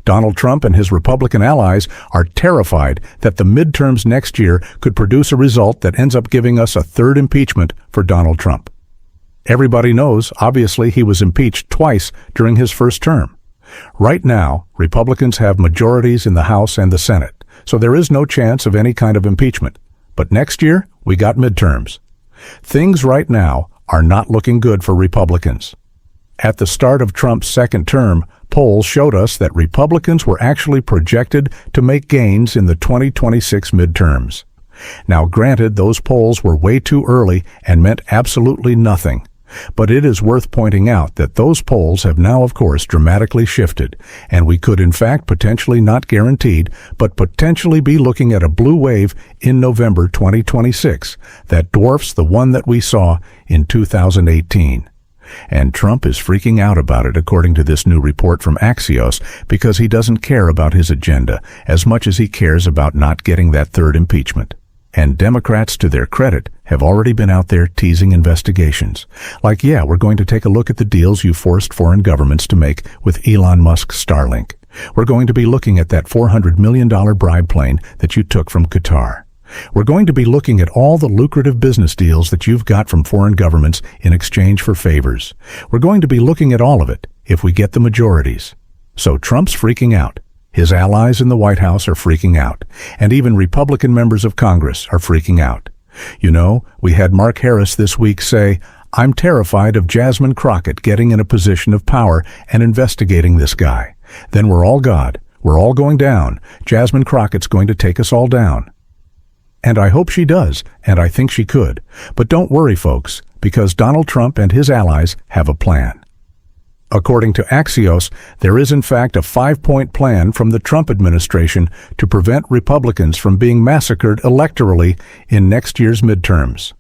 Donald Trump and his Republican allies are terrified that the midterms next year could produce a result that ends up giving us a third impeachment for Donald Trump. Everybody knows, obviously, he was impeached twice during his first term. Right now, Republicans have majorities in the House and the Senate, so there is no chance of any kind of impeachment. But next year, we got midterms. Things right now are not looking good for Republicans. At the start of Trump's second term, polls showed us that Republicans were actually projected to make gains in the 2026 midterms. Now, granted, those polls were way too early and meant absolutely nothing. But it is worth pointing out that those polls have now, of course, dramatically shifted, and we could in fact potentially, not guaranteed, but potentially be looking at a blue wave in November 2026 that dwarfs the one that we saw in 2018. And Trump is freaking out about it, according to this new report from Axios, because he doesn't care about his agenda as much as he cares about not getting that third impeachment. And Democrats, to their credit, have already been out there teasing investigations. Like, yeah, we're going to take a look at the deals you forced foreign governments to make with Elon Musk's Starlink. We're going to be looking at that $400 million bribe plane that you took from Qatar. We're going to be looking at all the lucrative business deals that you've got from foreign governments in exchange for favors. We're going to be looking at all of it if we get the majorities. So Trump's freaking out. His allies in the White House are freaking out. And even Republican members of Congress are freaking out. You know, we had Mark Harris this week say, "I'm terrified of Jasmine Crockett getting in a position of power and investigating this guy. Then we're all God. We're all going down. Jasmine Crockett's going to take us all down." And I hope she does, and I think she could. But don't worry, folks, because Donald Trump and his allies have a plan. According to Axios, there is in fact a 5-point plan from the Trump administration to prevent Republicans from being massacred electorally in next year's midterms.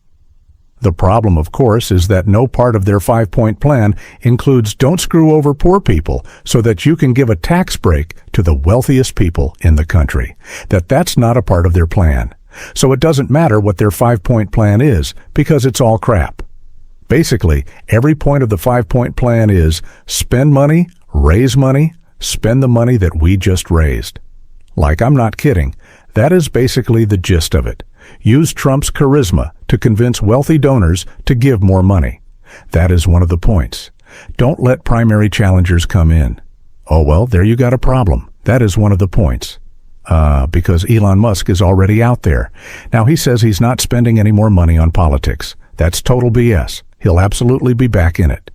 The problem, of course, is that no part of their 5-point plan includes don't screw over poor people so that you can give a tax break to the wealthiest people in the country. That's not a part of their plan. So it doesn't matter what their 5-point plan is, because it's all crap. Basically, every point of the 5-point plan is spend money, raise money, spend the money that we just raised. Like, I'm not kidding. That is basically the gist of it. Use Trump's charisma to convince wealthy donors to give more money. That is one of the points. Don't let primary challengers come in. Oh, well, there you got a problem. That is one of the points. Because Elon Musk is already out there. Now, he says he's not spending any more money on politics. That's total BS. He'll absolutely be back in it.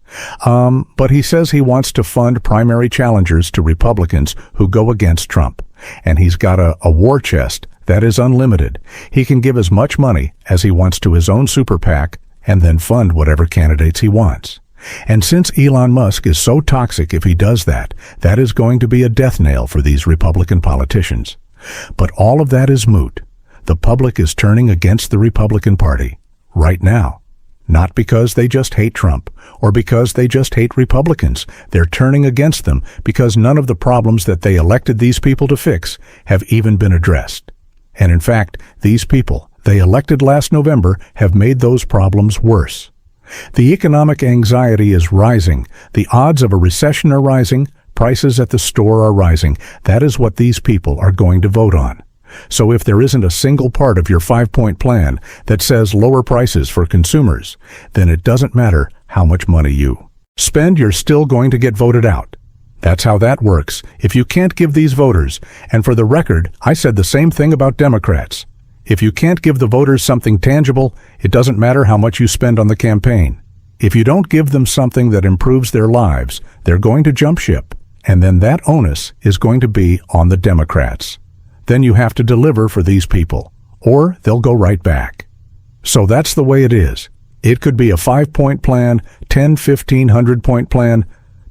But he says he wants to fund primary challengers to Republicans who go against Trump. And he's got a war chest that is unlimited. He can give as much money as he wants to his own super PAC and then fund whatever candidates he wants. And since Elon Musk is so toxic if he does that, that is going to be a death nail for these Republican politicians. But all of that is moot. The public is turning against the Republican Party right now. Not because they just hate Trump or because they just hate Republicans. They're turning against them because none of the problems that they elected these people to fix have even been addressed. And in fact, these people they elected last November have made those problems worse. The economic anxiety is rising. The odds of a recession are rising. Prices at the store are rising. That is what these people are going to vote on. So if there isn't a single part of your 5-point plan that says lower prices for consumers, then it doesn't matter how much money you spend, you're still going to get voted out. That's how that works. If you can't give these voters, and for the record, I said the same thing about Democrats. If you can't give the voters something tangible, it doesn't matter how much you spend on the campaign. If you don't give them something that improves their lives, they're going to jump ship, and then that onus is going to be on the Democrats. Then you have to deliver for these people, or they'll go right back. So that's the way it is. It could be a 5-point plan, 10, 15, 100-point plan.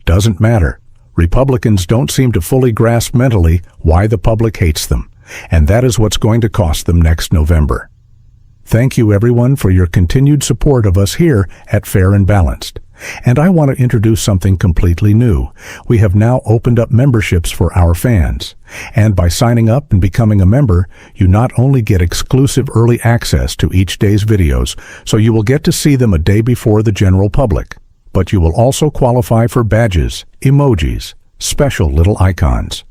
Doesn't matter. Republicans don't seem to fully grasp mentally why the public hates them, and that is what's going to cost them next November. Thank you, everyone, for your continued support of us here at Fair and Balanced. And I want to introduce something completely new. We have now opened up memberships for our fans. And by signing up and becoming a member, you not only get exclusive early access to each day's videos, so you will get to see them a day before the general public, but you will also qualify for badges, emojis, special little icons.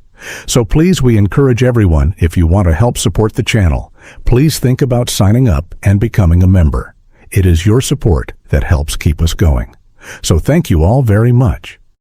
So please, we encourage everyone, if you want to help support the channel, please think about signing up and becoming a member. It is your support that helps keep us going. So thank you all very much.